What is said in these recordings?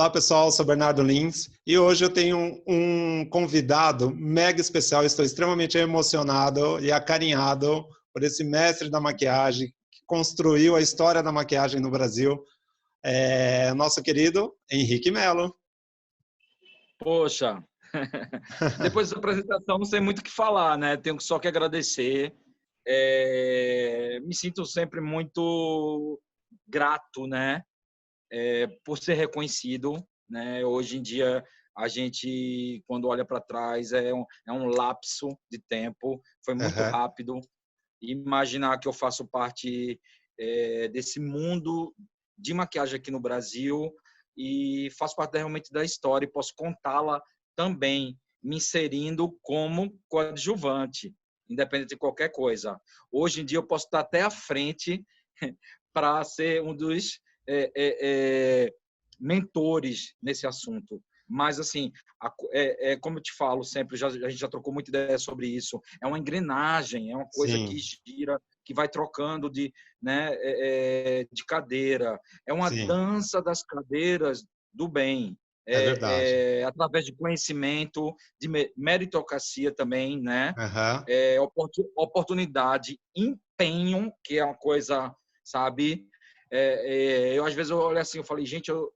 Olá pessoal, sou Bernardo Lins e hoje eu tenho um convidado mega especial. Estou extremamente emocionado e acarinhado por esse mestre da maquiagem que construiu a história da maquiagem no Brasil, nosso querido Henrique Mello. Poxa, depois dessa apresentação não sei muito o que falar, né? Tenho só que agradecer. Me sinto sempre muito grato, né? Por ser reconhecido, né? Hoje em dia, a gente, quando olha para trás, é um lapso de tempo, foi muito rápido. Imaginar que eu faço parte desse mundo de maquiagem aqui no Brasil e faço parte realmente da história e posso contá-la também, me inserindo como coadjuvante, independente de qualquer coisa. Hoje em dia, eu posso estar até à frente para ser um dos mentores nesse assunto. Mas, assim, como eu te falo sempre, a gente já trocou muita ideia sobre isso, é uma engrenagem, é uma coisa Sim. que gira, que vai trocando de cadeira. É uma Sim, dança das cadeiras do bem. é verdade. Através de conhecimento, de meritocracia também, né? Aham. Oportunidade, empenho, que é uma coisa, sabe? Eu às vezes eu olho assim, eu falei, gente, eu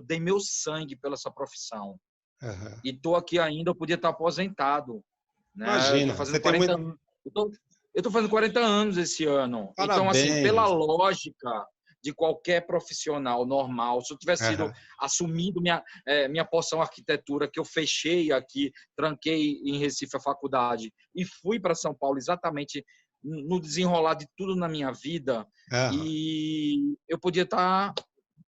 dei meu sangue pela essa profissão Aham. e tô aqui ainda, eu podia estar aposentado, né? Eu tô Imagina, você fazendo tem 40, muito... eu tô fazendo 40 anos esse ano. Então, assim, pela Parabéns. lógica de qualquer profissional normal, se eu tivesse sido Aham. assumido minha porção arquitetura, que eu fechei aqui, tranquei em Recife a faculdade e fui para São Paulo exatamente no desenrolar de tudo na minha vida, Aham. e eu podia estar,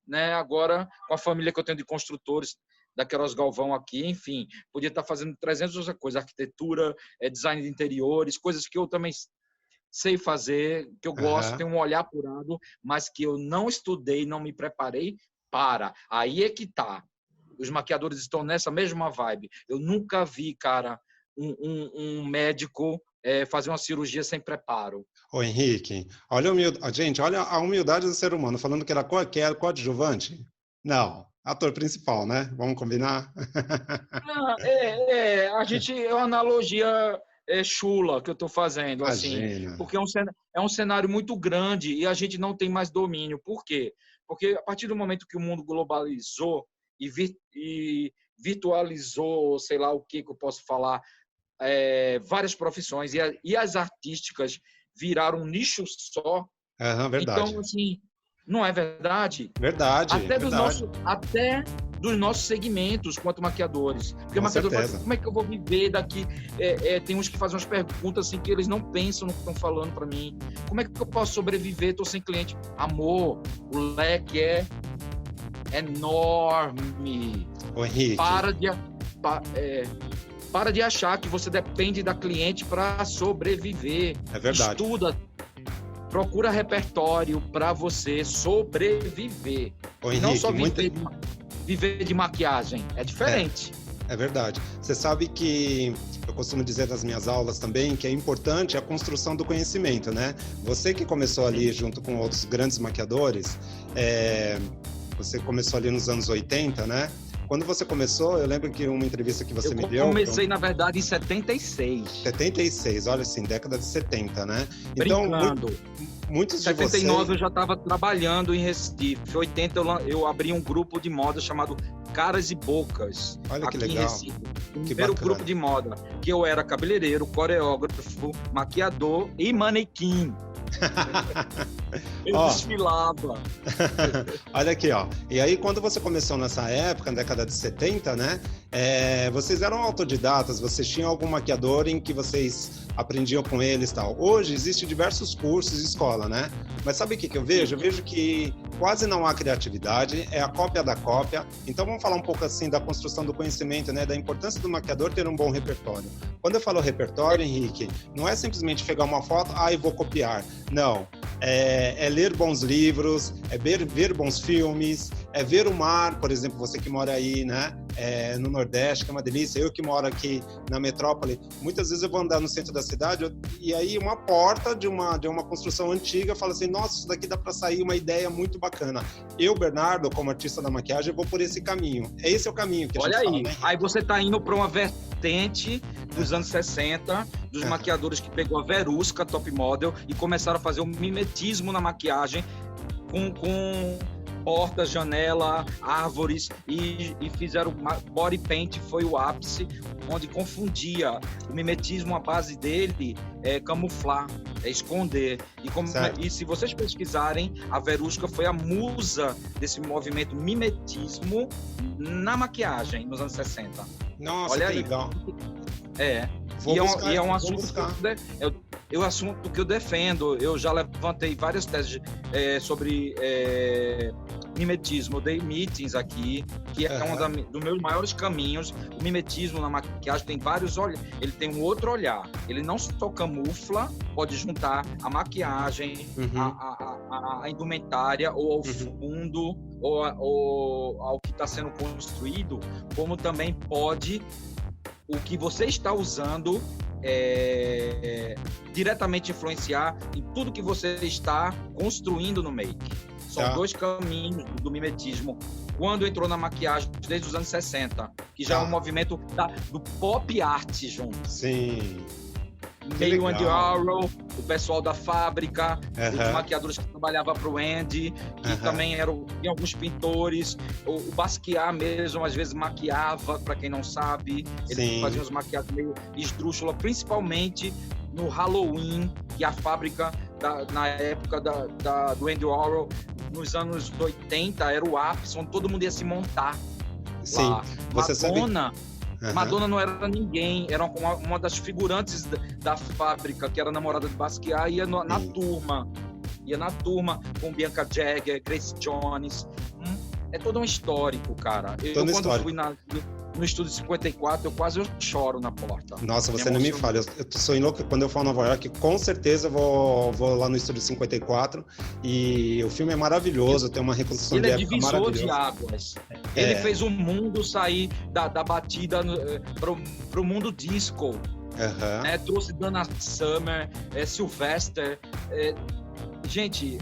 né, agora com a família que eu tenho de construtores da Queiroz Galvão aqui, enfim, podia estar fazendo 300 outras coisas, arquitetura, design de interiores, coisas que eu também sei fazer, que eu gosto, Aham. tenho um olhar apurado, mas que eu não estudei, não me preparei para. Aí é que tá. Os maquiadores estão nessa mesma vibe. Eu nunca vi, cara, um médico fazer uma cirurgia sem preparo. Ô Henrique, gente, olha a humildade do ser humano, falando que era coadjuvante. Não, ator principal, né? Vamos combinar? É uma analogia chula que eu estou fazendo, assim, Imagina. porque é um cenário muito grande e a gente não tem mais domínio. Por quê? Porque a partir do momento que o mundo globalizou e virtualizou, sei lá o que eu posso falar, várias profissões e as artísticas viraram um nicho só. Aham, Então, verdade. assim, não é verdade? Verdade, Até verdade. dos nossos segmentos quanto maquiadores. Porque Com maquiador fala, certeza. como é que eu vou viver daqui? Tem uns que fazem umas perguntas assim que eles não pensam no que estão falando para mim. Como é que eu posso sobreviver? Estou sem cliente. Amor, o leque é enorme. Ô Henrique, Para de achar que você depende da cliente para sobreviver. é verdade. Estuda, procura repertório para você sobreviver. Ô E não Henrique, só viver de maquiagem. É diferente. É verdade. Você sabe que eu costumo dizer nas minhas aulas também que é importante a construção do conhecimento, né? Você que começou ali junto com outros grandes maquiadores, você começou ali nos anos 80, né? Quando você começou, eu lembro que uma entrevista que você me deu... Eu comecei, na verdade, em 76. 76, olha assim, década de 70, né? Brincando. Então, muitos de 79 vocês... eu já estava trabalhando em Recife. Em 80 eu abri um grupo de moda chamado Caras e Bocas. Olha que aqui legal. em Recife. O Que primeiro bacana. grupo de moda. Que eu era cabeleireiro, coreógrafo, maquiador e manequim. Eu desfilava. Olha aqui, ó. E aí, quando você começou nessa época, na década de 70, né? Vocês eram autodidatas, vocês tinham algum maquiador em que vocês aprendiam com eles e tal. Hoje, existem diversos cursos de escola, né? Mas sabe o que eu vejo? Eu vejo que quase não há criatividade, é a cópia da cópia. Então, vamos falar um pouco assim da construção do conhecimento, né? Da importância do maquiador ter um bom repertório. Quando eu falo repertório, Henrique, não é simplesmente pegar uma foto, e vou copiar. Não. É ler bons livros, é ver bons filmes, é ver o mar, por exemplo, você que mora aí, né? no Nordeste, que é uma delícia. Eu que moro aqui na metrópole, muitas vezes eu vou andar no centro da cidade e aí uma porta de uma construção antiga fala assim, nossa, isso daqui dá para sair uma ideia muito bacana. Eu, Bernardo, como artista da maquiagem, vou por esse caminho. Esse é o caminho que a gente fala, né? Aí você tá indo para uma vertente dos anos 60, dos maquiadores que pegou a Verusca, top model, e começaram a fazer um mimetismo na maquiagem com portas, janela, árvores, e fizeram body paint, foi o ápice, onde confundia o mimetismo. A base dele é camuflar, é esconder. E se vocês pesquisarem, a Verusca foi a musa desse movimento mimetismo na maquiagem nos anos 60. Nossa, olha que aí. Legal. É um assunto que eu defendo. Eu já levantei várias teses sobre mimetismo. Eu dei meetings aqui, que é um dos meus maiores caminhos. O mimetismo na maquiagem tem vários olhos. Ele tem um outro olhar. Ele não só camufla, pode juntar a maquiagem, a indumentária, ou ao fundo, ou ao que está sendo construído, como também pode o que você está usando diretamente influenciar em tudo que você está construindo no make. São dois caminhos do mimetismo. Quando entrou na maquiagem, desde os anos 60, que já é um movimento do pop art junto. Sim. Meio Andy Warhol, o pessoal da fábrica, os maquiadores que trabalhavam para o Andy, que também tinha alguns pintores. O Basquiat mesmo, às vezes, maquiava, para quem não sabe. Ele fazia os maquiagens meio esdrúxula, principalmente no Halloween, que a fábrica, na época do Andy Warhol, nos anos 80, era o ápice, onde todo mundo ia se montar. Sim, lá. você Madonna, Madonna não era ninguém, era uma das figurantes da fábrica, que era namorada de Basquiat, ia na turma. Ia na turma com Bianca Jagger, Grace Jones. É todo um histórico, cara. Quando fui no Estúdio 54, eu quase choro na porta. Nossa, você não me fala. Eu sou louco. Quando eu for a Nova York, com certeza vou lá no Estúdio 54. E o filme é maravilhoso, tem uma reconstrução de época maravilhosa. Ele é divisor de águas. Ele fez o mundo sair da batida pro mundo disco. Né? Trouxe Donna Summer, Sylvester. Gente,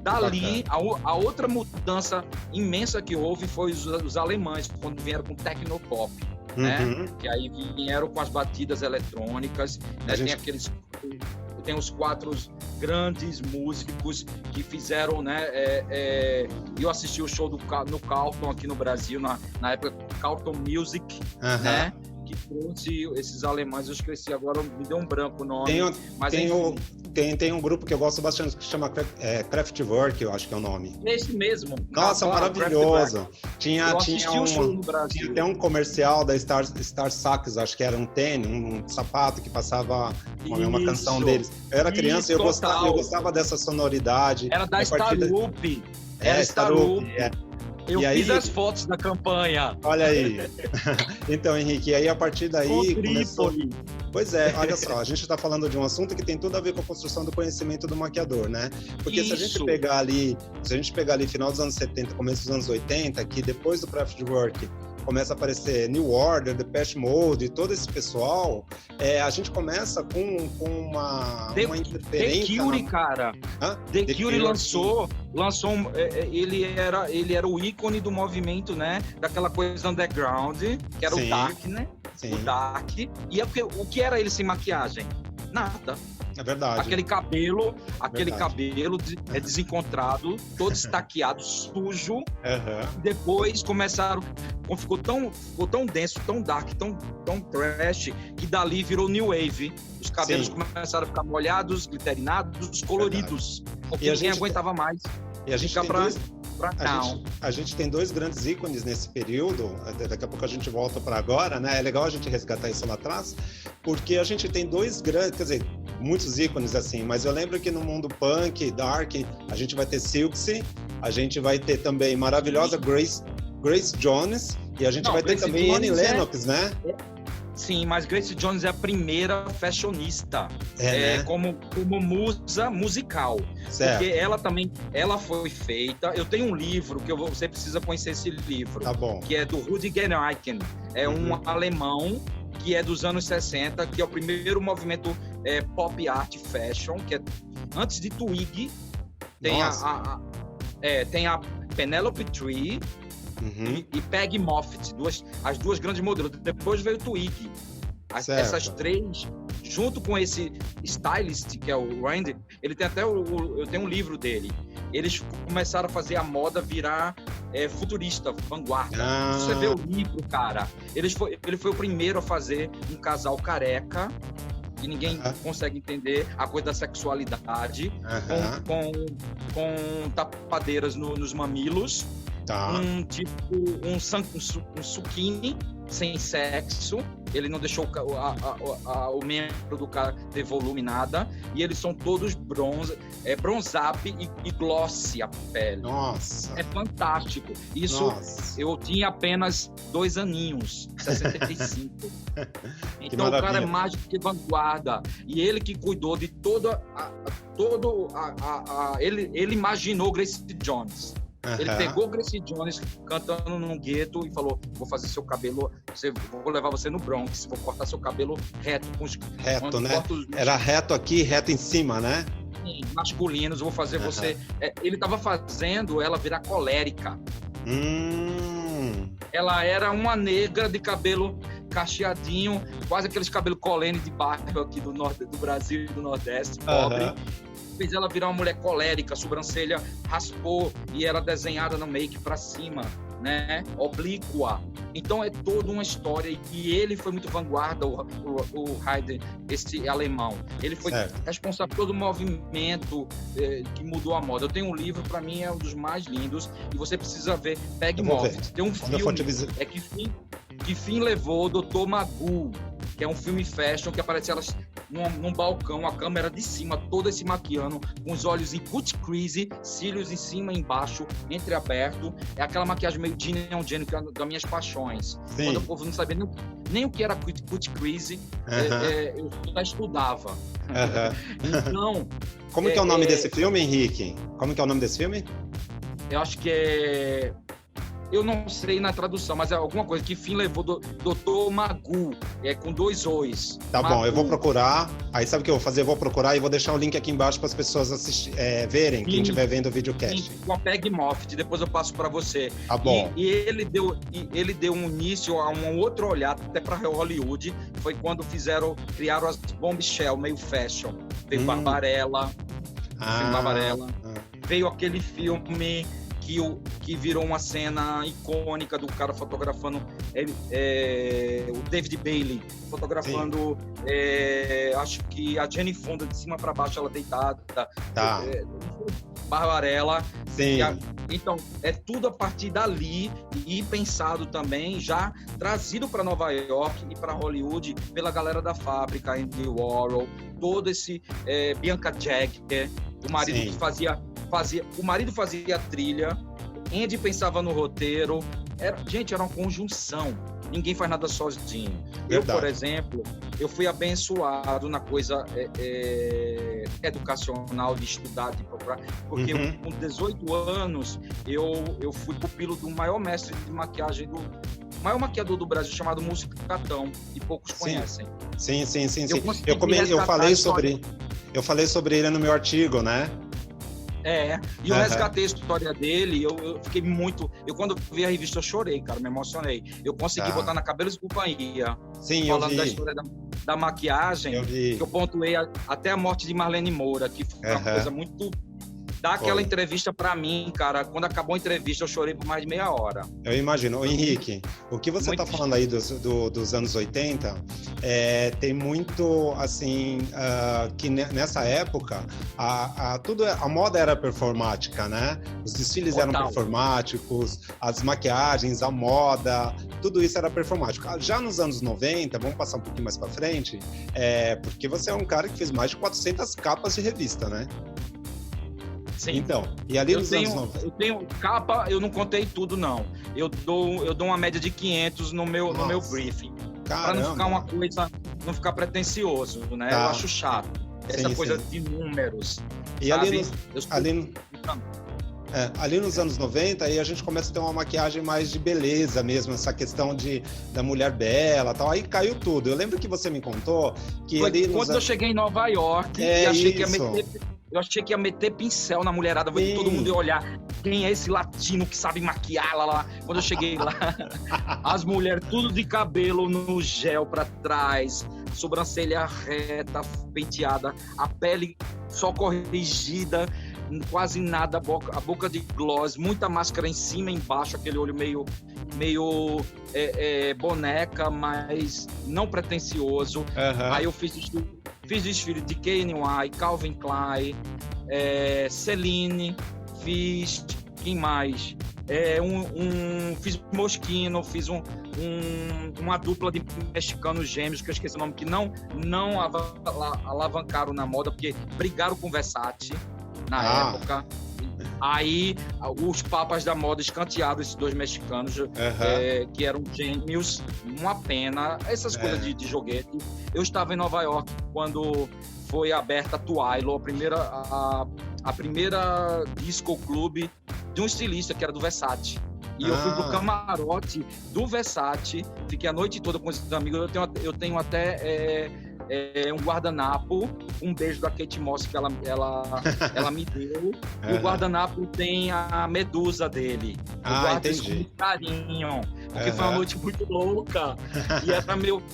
dali, a outra mudança imensa que houve foi os alemães, quando vieram com Tecnopop, né? Que aí vieram com as batidas eletrônicas, né? Tem os 4 grandes músicos que fizeram, né? Eu assisti o show no Carlton aqui no Brasil, na época Carlton Music, né? Que trouxe esses alemães. Eu esqueci agora, me deu um branco o nome. Tem um grupo que eu gosto bastante que chama Kraftwerk, eu acho que é o nome. Esse mesmo. Nossa, maravilhoso. Tinha um show no Brasil. Tinha até um comercial da Star Sax, acho que era um tênis, um sapato que passava uma canção deles. Eu era criança e eu gostava dessa sonoridade. Era da Starup. Era Starup. Eu fiz as fotos da campanha. Olha aí. Então, Henrique, aí a partir daí começou... Pois é, olha só, a gente está falando de um assunto que tem tudo a ver com a construção do conhecimento do maquiador, né? Porque se a gente pegar ali final dos anos 70, começo dos anos 80, que depois do Kraftwerk começa a aparecer New Order, Depeche Mode, todo esse pessoal, a gente começa com uma interferência... The Cure, cara. The Cure lançou ele era o ícone do movimento, né? Daquela coisa underground, que era o dark, né? Sim. O dark. E o que era ele sem maquiagem? Nada. É verdade. Aquele cabelo desencontrado, todo estaqueado, sujo. Depois ficou tão denso, tão dark, tão trash, que dali virou New Wave. Os cabelos começaram a ficar molhados, glitterinados, coloridos. Porque ninguém aguentava mais. E a gente a gente tem 2 grandes ícones nesse período, daqui a pouco a gente volta para agora, né? É legal a gente resgatar isso lá atrás, porque a gente tem 2 grandes, quer dizer, muitos ícones assim, mas eu lembro que no mundo punk, dark, a gente vai ter Silksy, a gente vai ter também maravilhosa Grace Jones, e a gente vai ter também Annie Lennox, né? Sim, mas Grace Jones é a primeira fashionista, né? como musa musical. Certo. Porque ela também, ela foi feita... Eu tenho um livro que você precisa conhecer esse livro. Tá bom. Que é do Rudiger Eichen. É um alemão que é dos anos 60, que é o primeiro movimento pop art fashion, que é antes de Twig. Tem tem a Penelope Tree e Peggy Moffitt, as duas grandes modelos. Depois veio o Twig. Essas três, junto com esse stylist, que é o Randy, ele tem até eu tenho um livro dele. Eles começaram a fazer a moda virar futurista, vanguarda. Você vê o livro, cara. Ele foi o primeiro a fazer um casal careca, que ninguém consegue entender, a coisa da sexualidade, com tapadeiras nos mamilos, um suquine sem sexo. Ele não deixou o membro do cara ter volume, nada. E eles são todos bronze-up e glossy a pele. Nossa! É fantástico. Isso, eu tinha apenas 2 aninhos, 65. Então o cara é mais do que vanguarda. E ele que cuidou de ele imaginou Grace Jones. Ele pegou Grace Jones cantando num gueto e falou: vou fazer seu cabelo, vou levar você no Bronx, vou cortar seu cabelo reto. Reto, né? Era reto aqui, reto em cima, né? Sim, masculinos, vou fazer você... ele estava fazendo ela virar colérica. Ela era uma negra de cabelo cacheadinho, quase aqueles cabelos colene de bairro aqui do Brasil e do Nordeste, pobre. Fez ela virar uma mulher colérica, a sobrancelha raspou e era desenhada no make pra cima, né? Oblíqua. Então é toda uma história, e ele foi muito vanguarda, o Heide, esse alemão. Ele foi responsável por todo o movimento que mudou a moda. Eu tenho um livro, para mim é um dos mais lindos, e você precisa ver. Peggy Moffitt. Tem um filme, Que Fim Levou o Dr. Magoo, que é um filme fashion que aparece elas num balcão, a câmera de cima, toda se maquiando, com os olhos em cut crease, cílios em cima e embaixo, entreaberto. É aquela maquiagem meio Ginny Jenny, que é das minhas paixões. Sim. Quando o povo não sabia nem o que era cut crease, eu já estudava. Então... Como que é o nome desse filme, Henrique? Como que é o nome desse filme? Eu acho que é... Eu não sei na tradução, mas é alguma coisa. Que Fim Levou Dr. Magoo, com 2 O's. Tá Magoo. Bom, eu vou procurar. Aí sabe o que eu vou fazer? Eu vou procurar e vou deixar o link aqui embaixo para as pessoas verem, quem estiver vendo o videocast. Com a Peggy Moffitt, depois eu passo para você. Tá bom. E ele deu um início a um outro olhar até para Hollywood. Foi quando criaram as Bombshell, meio fashion. Veio Barbarella. Veio aquele filme... que virou uma cena icônica do cara fotografando o David Bailey, fotografando acho que a Jane Fonda de cima para baixo, ela deitada. Barbarella. Sim. Então, é tudo a partir dali, e pensado também, já trazido para Nova York e para Hollywood pela galera da fábrica, Andy Warhol, todo esse Bianca Jagger, o marido que fazia, o marido fazia a trilha, Andy pensava no roteiro, era uma conjunção, ninguém faz nada sozinho. Verdade. Eu, por exemplo, fui abençoado na coisa educacional, de estudar, de procurar, porque com 18 anos eu fui pupilo do maior mestre de maquiagem, do maior maquiador do Brasil, chamado Múcio Catão, e poucos conhecem. Sim. Eu falei sobre ele no meu artigo, né? Eu resgatei a história dele, eu fiquei muito... Quando vi a revista, eu chorei, cara, me emocionei. Eu consegui botar na Cabelos e Companhia, falando da história da maquiagem, que eu pontuei até a morte de Marlene Moura, que foi uma coisa muito... Dá aquela entrevista pra mim, cara. Quando acabou a entrevista, eu chorei por mais de meia hora. Eu imagino. Ô, Henrique, o que você tá falando aí dos anos 80, tem muito, assim, que nessa época, a moda era performática, né? Os desfiles eram performáticos, as maquiagens, a moda, tudo isso era performático. Já nos anos 90, vamos passar um pouquinho mais pra frente, porque você é um cara que fez mais de 400 capas de revista, né? Sim. Então, e ali nos anos 90? Eu tenho capa, eu não contei tudo, não. Eu dou uma média de 500 no meu briefing. para não ficar uma coisa, não ficar pretencioso, né? Tá. Eu acho chato. Essa coisa de números. E sabe? Ali nos anos 90, aí a gente começa a ter uma maquiagem mais de beleza mesmo, essa questão da mulher bela e tal. Aí caiu tudo. Eu lembro que você me contou que quando eu cheguei em Nova York e achei que ia meter pincel na mulherada, todo mundo ia olhar quem é esse latino que sabe maquiar lá. Quando eu cheguei lá, as mulheres tudo de cabelo no gel pra trás, sobrancelha reta, penteada, a pele só corrigida, quase nada, a boca de gloss, muita máscara em cima e embaixo, aquele olho meio boneca, mas não pretencioso. Aí eu fiz desfile de Kanye, Calvin Klein, Celine, fiz... Quem mais? Fiz Moschino, fiz uma dupla de mexicanos gêmeos, que eu esqueci o nome, que não alavancaram na moda, porque brigaram com Versace na época. Aí os papas da moda escantearam esses dois mexicanos, que eram gêmeos, uma pena, essas coisas de joguete. Eu estava em Nova York quando foi aberta a Twilo, a primeira disco clube de um estilista que era do Versace. E eu fui pro camarote do Versace, fiquei a noite toda com esses amigos. Eu tenho até um guardanapo, um beijo da Kate Moss que ela me deu. E o guardanapo tem a medusa dele. Eu guardo isso com muito carinho, porque foi uma noite muito louca.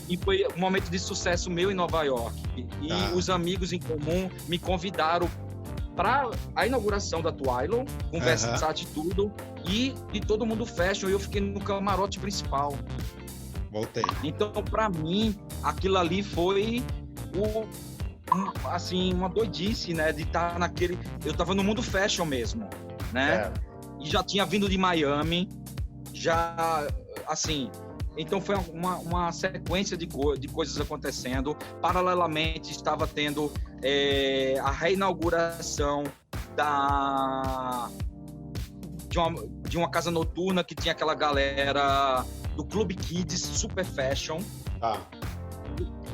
E foi um momento de sucesso meu em Nova York. E os amigos em comum me convidaram para a inauguração da Twilo, com Versace e tudo, e todo mundo fashion, e eu fiquei no camarote principal. Voltei. Então, para mim, aquilo ali foi uma doidice, né, de estar naquele... Eu tava no mundo fashion mesmo, né? E já tinha vindo de Miami, então foi uma sequência de coisas acontecendo. Paralelamente, estava tendo a reinauguração de uma casa noturna que tinha aquela galera do Club Kids, Super Fashion,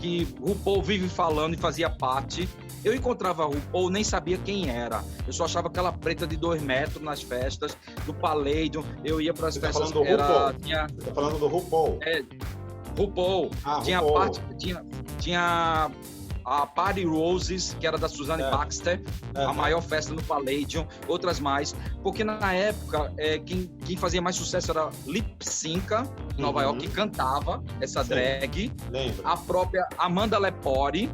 que RuPaul vive falando e fazia parte. Eu encontrava RuPaul, nem sabia quem era. Eu só achava aquela preta de 2 metros nas festas do Palladium. Eu ia para as festas. Você tá falando do RuPaul? RuPaul. Tinha RuPaul. Tinha a Party Roses, que era da Suzanne Baxter, a maior festa no Palladium, outras mais. Porque na época, quem fazia mais sucesso era Lip Synca, em Nova York, que cantava essa drag. Lembro. A própria Amanda Lepore,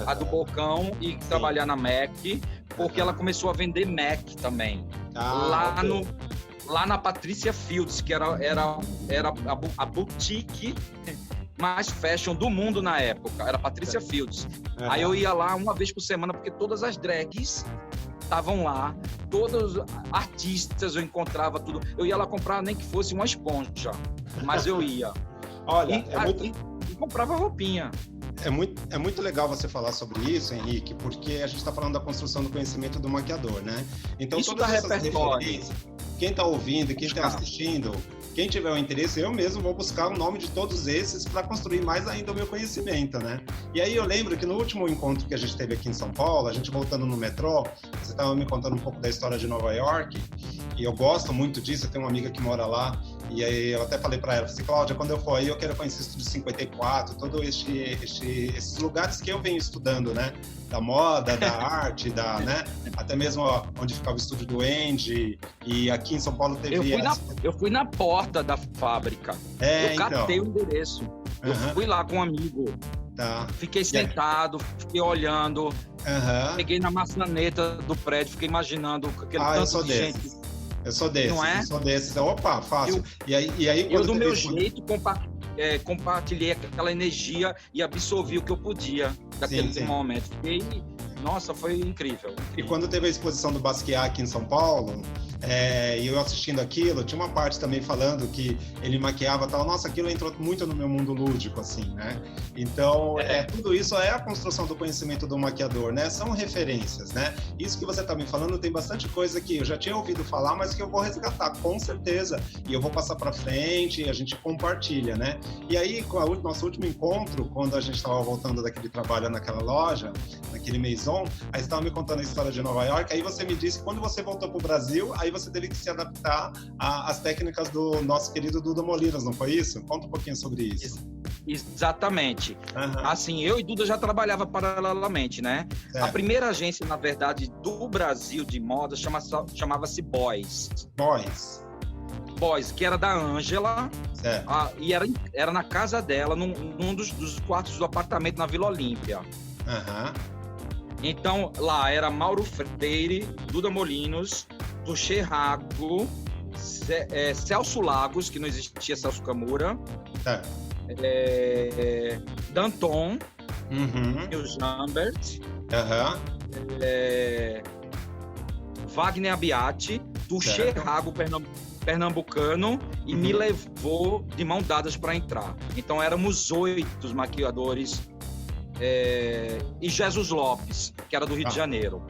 a do Bocão, e trabalhar na MAC, porque ela começou a vender MAC também. Lá na Patricia Fields, que era a boutique mais fashion do mundo na época, era Patricia Fields. Aí eu ia lá uma vez por semana, porque todas as drags estavam lá, todos os artistas eu encontrava tudo. Eu ia lá comprar nem que fosse uma esponja, mas eu ia. Olha, e comprava roupinha. É muito legal você falar sobre isso, Henrique, porque a gente está falando da construção do conhecimento do maquiador, né? Então, isso todas essas repertório. referências, quem está ouvindo e quem está assistindo, quem tiver o interesse, eu mesmo vou buscar o nome de todos esses para construir mais ainda o meu conhecimento, né? E aí eu lembro que no último encontro que a gente teve aqui em São Paulo, a gente voltando no metrô, você estava me contando um pouco da história de Nova York, e eu gosto muito disso, eu tenho uma amiga que mora lá, e aí eu até falei para ela, assim, Cláudia, quando eu for aí, eu quero conhecer o Estúdio 54, todos esses lugares que eu venho estudando, né? Da moda, da arte, né? Até mesmo onde ficava o estúdio do Andy, e aqui em São Paulo teve... Eu fui na porta da fábrica, eu catei o endereço, eu fui lá com um amigo, fiquei sentado, fiquei olhando, peguei na maçaneta do prédio, fiquei imaginando aquele tanto de gente. Eu sou desses, não é? Eu sou desses. Opa, fácil. E aí eu do meu jeito compartilhei aquela energia e absorvi o que eu podia daquele momento. Nossa, foi incrível. E quando teve a exposição do Basquiat aqui em São Paulo, e eu assistindo aquilo, tinha uma parte também falando que ele maquiava e tal. Nossa, aquilo entrou muito no meu mundo lúdico, assim, né? Então, tudo isso é a construção do conhecimento do maquiador, né? São referências, né? Isso que você tá me falando tem bastante coisa que eu já tinha ouvido falar, mas que eu vou resgatar, com certeza. E eu vou passar para frente e a gente compartilha, né? E aí, com o nosso último encontro, quando a gente estava voltando daquele trabalho naquela loja, naquele Maison, aí você estava me contando a história de Nova York, aí você me disse que quando você voltou para o Brasil, aí você teve que se adaptar às técnicas do nosso querido Duda Molinas, não foi isso? Conta um pouquinho sobre isso. Exatamente. Assim, eu e Duda já trabalhava paralelamente, né? Certo. A primeira agência, na verdade, do Brasil de moda chamava-se Boys, que era da Ângela, e era na casa dela, num dos quartos do apartamento na Vila Olímpia. Então, lá era Mauro Freire, Duda Molinos, Tuxê Rago, Celso Lagos, que não existia Celso Camura, Danton, Neil Jambert, Wagner Abiati, Tuxê Rago, pernambucano, e me levou de mão dadas para entrar. Então éramos 8 maquiadores, e Jesus Lopes, que era do Rio de Janeiro.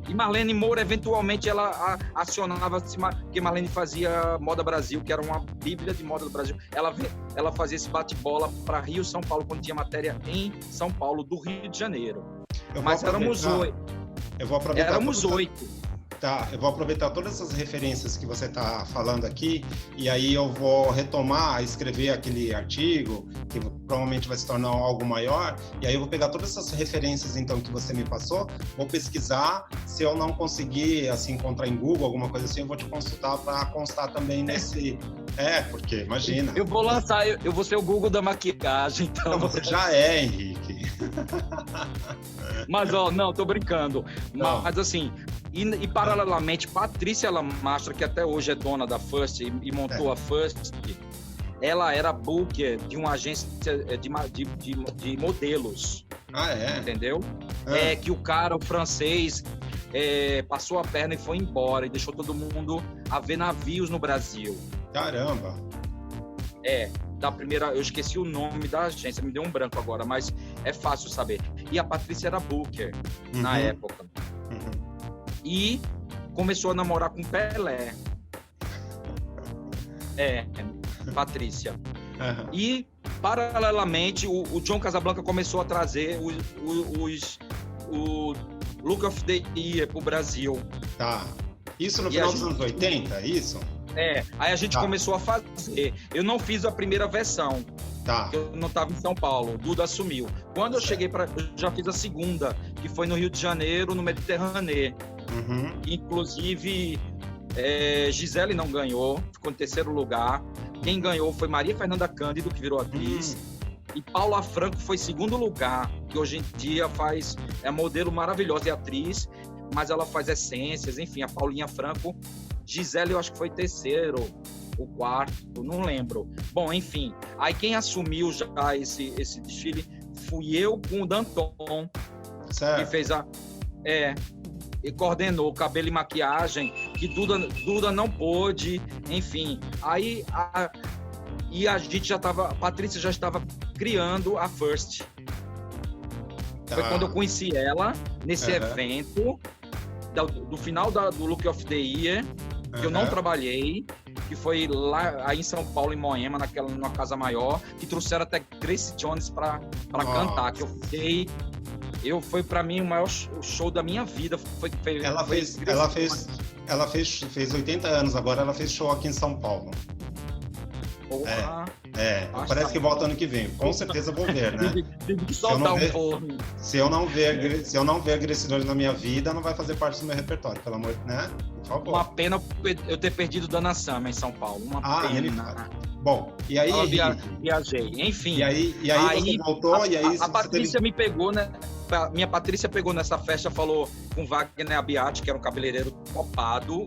E Marlene Moura, eventualmente, ela acionava, porque Marlene fazia Moda Brasil, que era uma bíblia de moda do Brasil. Ela fazia esse bate-bola para Rio, São Paulo, quando tinha matéria em São Paulo, do Rio de Janeiro. Mas éramos 8. Eu vou aproveitar. Éramos 8. Tá, eu vou aproveitar todas essas referências que você está falando aqui e aí eu vou retomar, escrever aquele artigo, que provavelmente vai se tornar algo maior, e aí eu vou pegar todas essas referências, então, que você me passou, vou pesquisar, se eu não conseguir, assim, encontrar em Google, alguma coisa assim, eu vou te consultar para constar também nesse... porque, imagina. Eu vou lançar, eu vou ser o Google da maquiagem, então. Você já é, Henrique. Mas, não, tô brincando. Não. Mas, assim... E paralelamente, Patrícia Lamastra, que até hoje é dona da First e montou a First, ela era booker de uma agência de modelos. Entendeu? Que o cara, o francês, passou a perna e foi embora e deixou todo mundo a ver navios no Brasil. Caramba! Da primeira, eu esqueci o nome da agência, me deu um branco agora, mas é fácil saber. E a Patrícia era booker na época. E começou a namorar com Pelé. Patrícia. E, paralelamente, o John Casablanca começou a trazer o Look of the Year pro Brasil. Isso no final dos anos 80, é isso? Aí a gente começou a fazer. Eu não fiz a primeira versão. Eu não estava em São Paulo, o Duda assumiu. Quando eu cheguei eu já fiz a segunda, que foi no Rio de Janeiro, no Mediterrâneo. Inclusive, Gisele não ganhou, ficou em terceiro lugar. Quem ganhou foi Maria Fernanda Cândido, que virou atriz. E Paula Franco foi segundo lugar, que hoje em dia é modelo maravilhosa e atriz, mas ela faz essências, enfim, a Paulinha Franco. Gisele, eu acho que foi terceiro, o quarto, não lembro. Bom, enfim, aí quem assumiu já esse desfile fui eu com o Danton, que fez e coordenou cabelo e maquiagem, que Duda não pôde, enfim. Aí e a gente a Patrícia já estava criando a First. Foi quando eu conheci ela nesse evento do final do Look of the Year, que eu não trabalhei, que foi lá aí em São Paulo, em Moema, numa casa maior, que trouxeram até Grace Jones para cantar, que eu fiquei... Foi para mim o maior show da minha vida. Ela fez 80 anos agora, ela fez show aqui em São Paulo. Parece que volta ano que vem. Com certeza eu vou ver, né? Tem que soltar um forno. Se eu não ver a Grace Jones na minha vida, não vai fazer parte do meu repertório, pelo amor, né? Por favor. Uma pena eu ter perdido Dana Summer em São Paulo. Uma pena. Bom, e aí... Viajei, enfim. E aí você voltou, e aí... A Patrícia me pegou, né? Minha Patrícia pegou nessa festa, falou com Wagner Abiati, que era um cabeleireiro topado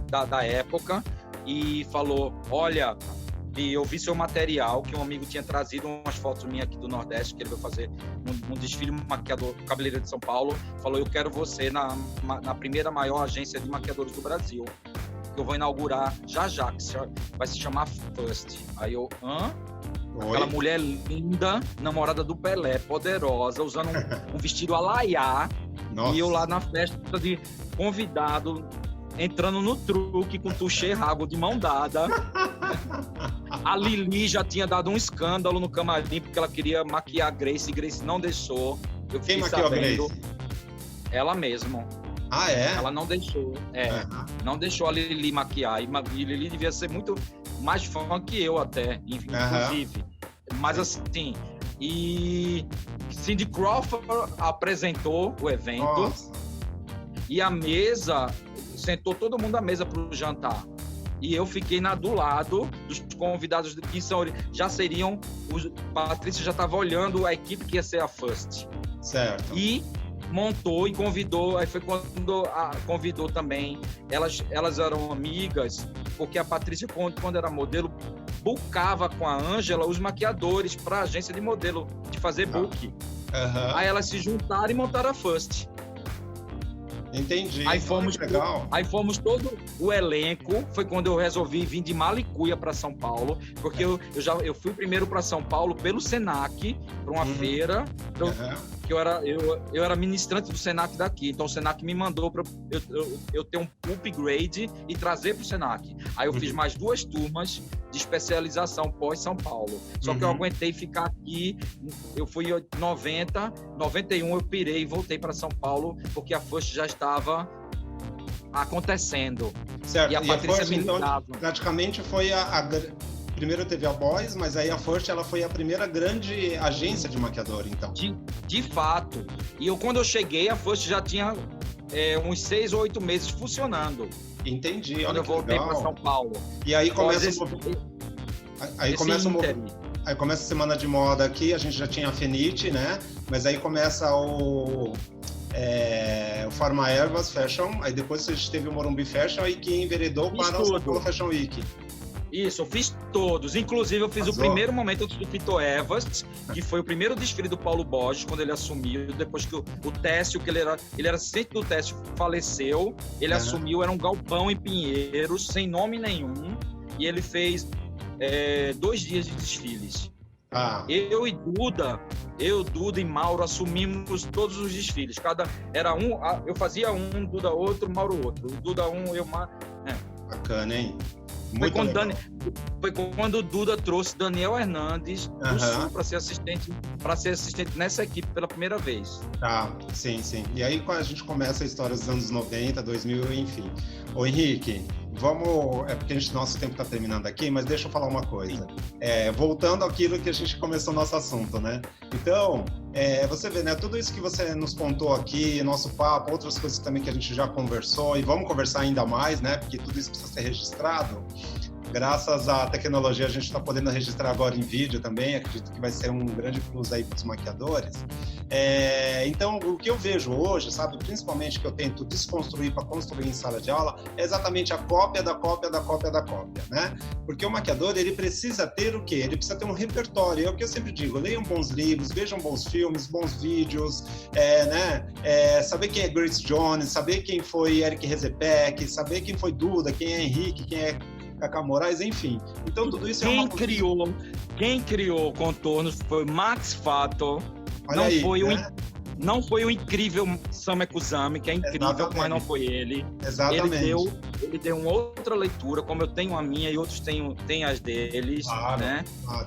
da época, e falou, olha, eu vi seu material, que um amigo tinha trazido umas fotos minhas aqui do Nordeste, que ele veio fazer um desfile maquiador, cabeleireiro de São Paulo, falou, eu quero você na primeira maior agência de maquiadores do Brasil, que eu vou inaugurar já, que vai se chamar First. Aí eu, hã? Oi? Aquela mulher linda, namorada do Pelé, poderosa, usando um vestido alaiá, Nossa. e eu lá na festa de convidado, entrando no truque com Touché Rago de mão dada. A Lili já tinha dado um escândalo no camarim, porque ela queria maquiar a Grace, e Grace não deixou. Eu Quem fiquei maquiou a sabendo. Grace? Ela mesma. Ah, é? Ela não deixou. Não deixou a Lili maquiar. E Lili devia ser muito mais fã que eu até, inclusive. Mas assim, e Cindy Crawford apresentou o evento. Nossa. E a mesa, sentou todo mundo à mesa para o jantar. E eu fiquei do lado dos convidados que já seriam... Patrícia já estava olhando a equipe que ia ser a First. Certo. E montou e convidou, aí foi quando convidou também, elas eram amigas, porque a Patrícia, quando era modelo, bookava com a Ângela os maquiadores para a agência de modelo, de fazer book. Aí elas se juntaram e montaram a First. Entendi. Aí fomos, legal. Aí fomos todo o elenco. Foi quando eu resolvi vir de Malicuia para São Paulo, porque eu fui primeiro para São Paulo pelo Senac, para uma feira. Que eu era ministrante do Senac daqui, então o Senac me mandou para eu ter um upgrade e trazer para o Senac. Aí eu fiz mais 2 turmas de especialização pós-São Paulo. Só que eu aguentei ficar aqui, eu fui em 90, 91 eu pirei e voltei para São Paulo, porque a First já estava acontecendo. Certo, e a Patrícia me ligava. Então, praticamente foi primeiro teve a Boys, mas aí a First ela foi a primeira grande agência de maquiador, então. De fato. E quando eu cheguei, a First já tinha uns 6 ou 8 meses funcionando. Entendi, quando eu voltei para São Paulo. E aí começa aí começa a semana de moda aqui, a gente já tinha a Fenite, né? Mas aí começa o Forma Ervas Fashion, aí depois a gente teve o Morumbi Fashion, aí que enveredou para o São Paulo Fashion Week. Isso, eu fiz todos. Inclusive, eu fiz o primeiro momento do Fito Evas, que foi o primeiro desfile do Paulo Borges, quando ele assumiu, depois que o Técio, que ele era assistente do Técio, faleceu, ele assumiu, era um galpão em Pinheiros, sem nome nenhum, e ele fez 2 dias de desfiles. Eu, Duda e Mauro assumimos todos os desfiles. Era eu fazia um, Duda outro, Mauro outro. Duda um, eu... Bacana, hein? Foi quando o Duda trouxe Daniel Hernandes do Sul para ser assistente nessa equipe pela primeira vez. Sim. E aí a gente começa a história dos anos 90, 2000, enfim. Ô Henrique, porque nosso tempo está terminando aqui, mas deixa eu falar uma coisa. Voltando àquilo que a gente começou o nosso assunto, né? Então, você vê, né? Tudo isso que você nos contou aqui, nosso papo, outras coisas também que a gente já conversou, e vamos conversar ainda mais, né? Porque tudo isso precisa ser registrado. Graças à tecnologia, a gente está podendo registrar agora em vídeo também, acredito que vai ser um grande plus aí para os maquiadores. Então, o que eu vejo hoje, sabe, principalmente que eu tento desconstruir para construir em sala de aula, é exatamente a cópia da cópia da cópia da cópia, né? Porque o maquiador, ele precisa ter o quê? Ele precisa ter um repertório. É o que eu sempre digo, leiam bons livros, vejam bons filmes, bons vídeos, saber quem é Grace Jones, saber quem foi Eric Rezepek, saber quem foi Duda, quem é Henrique, quem é Cacá Moraes, enfim. Então tudo isso Quem criou contornos foi Max Fato. Não foi o incrível Sam Ekuzami, que é incrível, mas não foi ele. Exatamente. Ele deu uma outra leitura, como eu tenho a minha e outros têm as deles. Claro, né?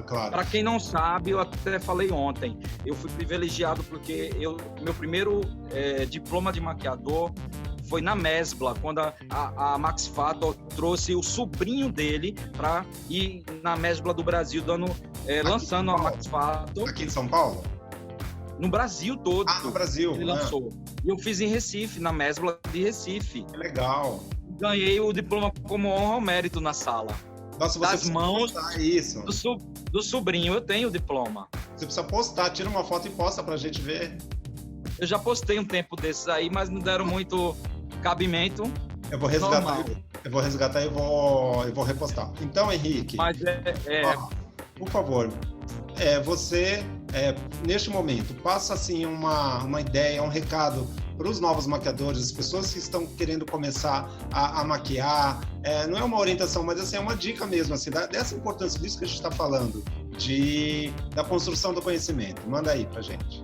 Claro. Para quem não sabe, eu até falei ontem, eu fui privilegiado porque meu primeiro diploma de maquiador foi na Mesbla, quando a Max Fato trouxe o sobrinho dele para ir na Mesbla do Brasil, lançando a Max Fato. Aqui em São Paulo? No Brasil todo. No Brasil. Ele lançou. E eu fiz em Recife, na Mesbla de Recife. Que legal. Ganhei o diploma como honra ao mérito na sala. Nossa, você das mãos isso. Do sobrinho. Eu tenho o diploma. Você precisa postar, tira uma foto e posta pra gente ver. Eu já postei um tempo desses aí, mas não deram muito cabimento. Eu vou resgatar. Eu vou resgatar e vou repostar. Então, Henrique, Mas por favor, você, neste momento, passa assim uma ideia, um recado para os novos maquiadores, as pessoas que estão querendo começar a maquiar. Não é uma orientação, mas assim, é uma dica mesmo, assim, dessa importância disso que a gente está falando, da construção do conhecimento. Manda aí pra gente.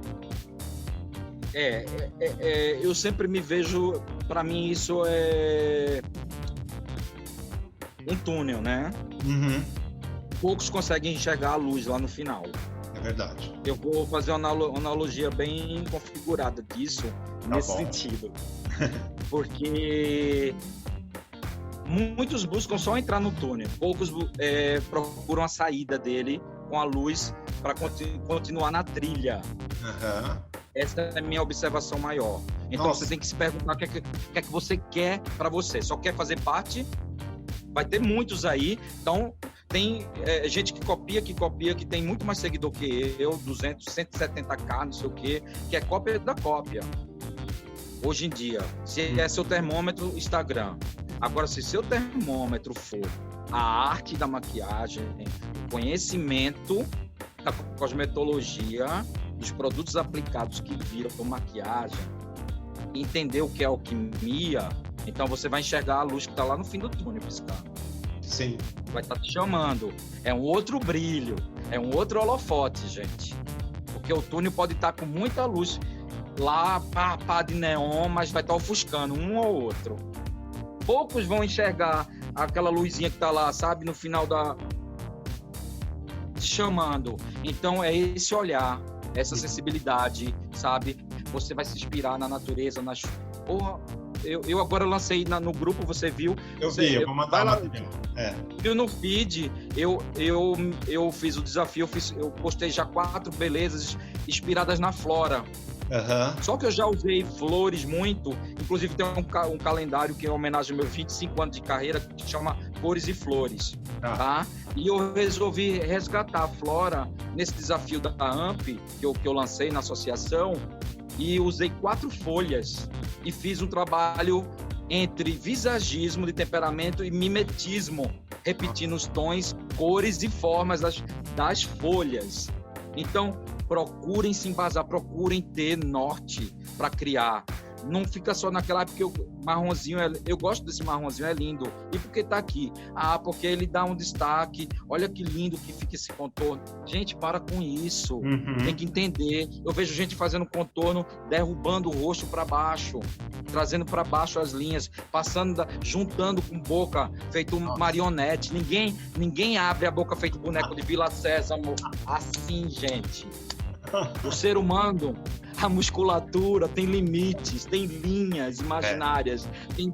Eu sempre me vejo, para mim isso é um túnel, né? Uhum. Poucos conseguem enxergar a luz lá no final. É verdade. Eu vou fazer uma analogia bem configurada disso, nesse sentido. Porque muitos buscam só entrar no túnel, poucos procuram a saída dele com a luz para continuar na trilha. Uhum. Essa é a minha observação maior. Então, Você tem que se perguntar o que é que você quer para você. Só quer fazer parte? Vai ter muitos aí. Então, tem gente que copia, que tem muito mais seguidor que eu, 200, 170k, não sei o quê, que é cópia da cópia. Hoje em dia, se é seu termômetro, Instagram. Agora, se seu termômetro for a arte da maquiagem, o conhecimento da cosmetologia, dos produtos aplicados que viram maquiagem, entender o que é alquimia, então você vai enxergar a luz que está lá no fim do túnel piscando. Sim. Vai estar te chamando. É um outro brilho, é um outro holofote, gente. Porque o túnel pode estar com muita luz lá, pá de neon, mas vai estar ofuscando um ou outro. Poucos vão enxergar aquela luzinha que está lá, sabe, no final te chamando. Então é esse olhar, essa sensibilidade, sabe? Você vai se inspirar na natureza, eu agora lancei no grupo, você viu? Eu vou mandar lá. Viu no feed, eu fiz o desafio, eu postei já 4 belezas inspiradas na flora. Uhum. Só que eu já usei flores muito, inclusive tem um calendário que é em homenagem aos meus 25 anos de carreira, que chama Cores e Flores, tá? E eu resolvi resgatar a flora nesse desafio da AMP, que eu lancei na associação, e usei 4 folhas e fiz um trabalho entre visagismo de temperamento e mimetismo, repetindo os tons, cores e formas das folhas. Então, procurem se embasar, procurem ter norte para criar. Não fica só naquela, porque o marronzinho, eu gosto desse marronzinho, é lindo. E por que tá aqui? Porque ele dá um destaque. Olha que lindo que fica esse contorno. Gente, para com isso. Uhum. Tem que entender. Eu vejo gente fazendo contorno, derrubando o rosto para baixo, trazendo para baixo as linhas, juntando com boca, feito marionete. Ninguém abre a boca feito boneco de Vila Sésamo. Assim, gente. O ser humano, a musculatura tem limites, tem linhas imaginárias, tem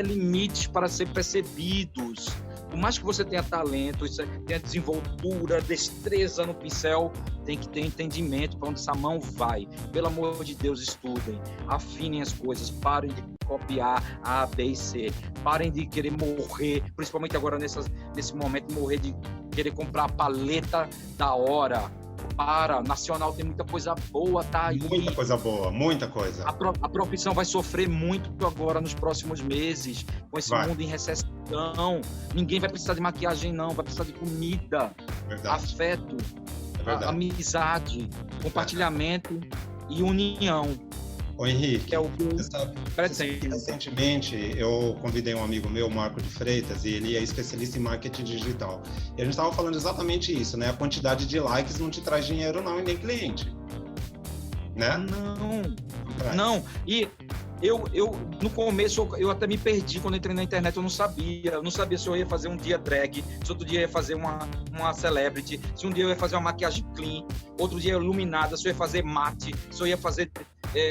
limites para ser percebidos. Por mais que você tenha talento, tenha desenvoltura, destreza no pincel, tem que ter entendimento para onde essa mão vai. Pelo amor de Deus, estudem, afinem as coisas, parem de copiar A, B e C, parem de querer morrer, principalmente agora nesse momento, morrer de querer comprar a paleta da hora. Nacional tem muita coisa boa, tá aí. Muita coisa boa, muita coisa. A profissão vai sofrer muito agora nos próximos meses, com esse mundo em recessão. Ninguém vai precisar de maquiagem, não, vai precisar de comida, afeto, amizade, compartilhamento e união. Ô Henrique, que é o que recentemente eu convidei um amigo meu, Marco de Freitas, e ele é especialista em marketing digital. E a gente estava falando exatamente isso, né? A quantidade de likes não te traz dinheiro não e nem cliente, né? Não. E eu no começo eu até me perdi quando entrei na internet, eu não sabia se eu ia fazer um dia drag, se outro dia eu ia fazer uma celebrity, se um dia eu ia fazer uma maquiagem clean, outro dia iluminada, se eu ia fazer mate, se eu ia fazer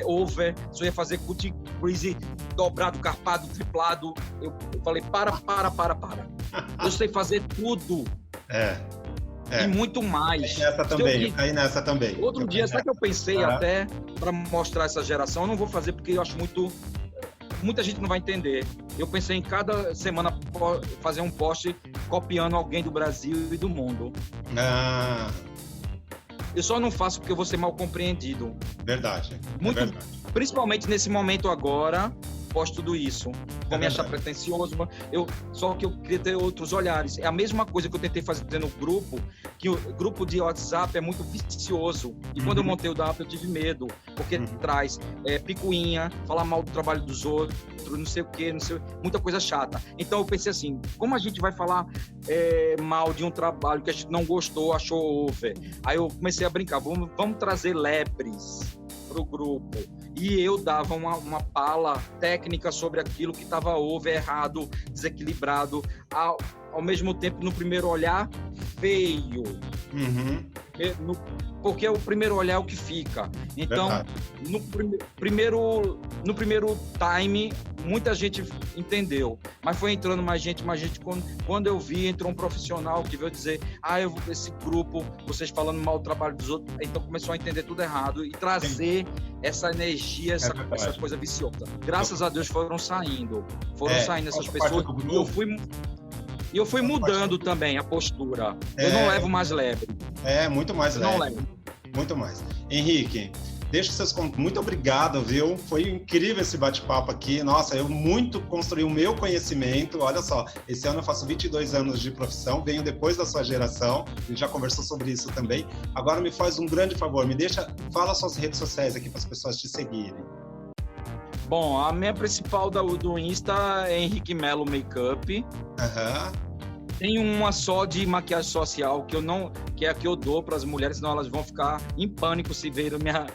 over, se eu ia fazer cut crease dobrado, carpado, triplado. Eu falei, para. Eu sei fazer tudo. E muito mais. Caí nessa também. Outro dia, sabe que eu pensei até para mostrar essa geração? Eu não vou fazer porque eu acho muita gente não vai entender. Eu pensei em cada semana fazer um post copiando alguém do Brasil e do mundo. Eu só não faço porque eu vou ser mal compreendido. Verdade. Principalmente nesse momento agora, posto tudo isso. Vão me achar pretencioso, só que eu queria ter outros olhares. É a mesma coisa que eu tentei fazer no grupo, que o grupo de WhatsApp é muito vicioso. E quando eu montei o W, eu tive medo, porque traz picuinha, falar mal do trabalho dos outros, não sei o quê, muita coisa chata. Então eu pensei assim, como a gente vai falar mal de um trabalho que a gente não gostou, achou over? Aí eu comecei a brincar, vamos trazer lebres pro grupo. E eu dava uma pala técnica sobre aquilo que estava over, errado, desequilibrado, ao mesmo tempo, no primeiro olhar, feio. Porque o primeiro olhar é o que fica. Então, no primeiro time, muita gente entendeu. Mas foi entrando mais gente. Quando eu vi, entrou um profissional que veio dizer, esse grupo, vocês falando mal do trabalho dos outros, então começou a entender tudo errado e trazer essa energia, essa coisa viciosa. Graças a Deus foram saindo essas pessoas. E eu fui mudando também a postura. Eu não levo mais leve. Muito mais leve. Não levo. Muito mais. Henrique, deixa seus contos. Muito obrigado, viu? Foi incrível esse bate-papo aqui. Nossa, eu muito construí o meu conhecimento. Olha só, esse ano eu faço 22 anos de profissão, venho depois da sua geração. A gente já conversou sobre isso também. Agora me faz um grande favor, fala suas redes sociais aqui para as pessoas te seguirem. Bom, a minha principal do Insta é Henrique Melo Makeup. Tem uma só de maquiagem social que é a que eu dou para as mulheres, senão elas vão ficar em pânico se verem minha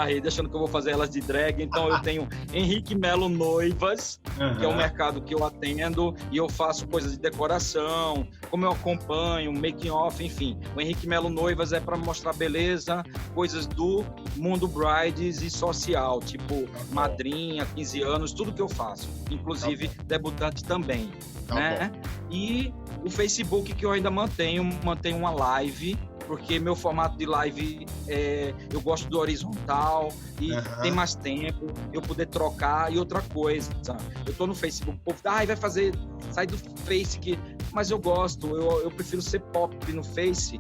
rede, achando que eu vou fazer elas de drag. Então eu tenho Henrique Melo Noivas, que é o mercado que eu atendo, e eu faço coisas de decoração, como eu acompanho, making off, enfim. O Henrique Melo Noivas é para mostrar beleza, coisas do mundo brides e social, tipo madrinha, 15 anos, tudo que eu faço, inclusive debutante também, né? E o Facebook, que eu ainda mantenho uma live, porque meu formato de live eu gosto do horizontal e tem mais tempo, eu poder trocar. E outra coisa, eu tô no Facebook, o povo vai sair do Face, mas eu gosto, eu prefiro ser pop no Face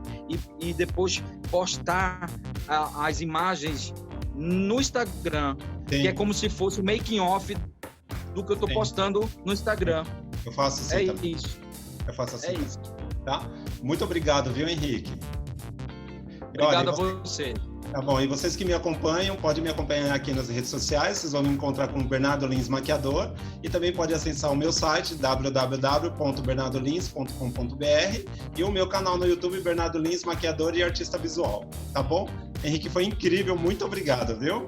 e depois postar as imagens no Instagram, que é como se fosse o making off do que eu tô postando no Instagram. Eu faço assim também. Isso. Eu faço assim. Isso. Tá? Muito obrigado, viu, Henrique? Obrigado a você. Tá bom, e vocês que me acompanham, podem me acompanhar aqui nas redes sociais, vocês vão me encontrar com o Bernardo Lins Maquiador, e também pode acessar o meu site, www.bernardolins.com.br, e o meu canal no YouTube, Bernardo Lins Maquiador e Artista Visual, tá bom? Henrique, foi incrível, muito obrigado, viu?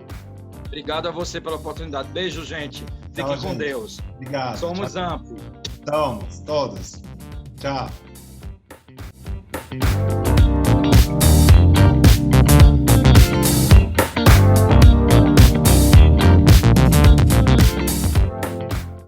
Obrigado a você pela oportunidade. Beijo, gente. Fiquem com Deus. Obrigado. Somos amplos. Somos, todos. Tchau.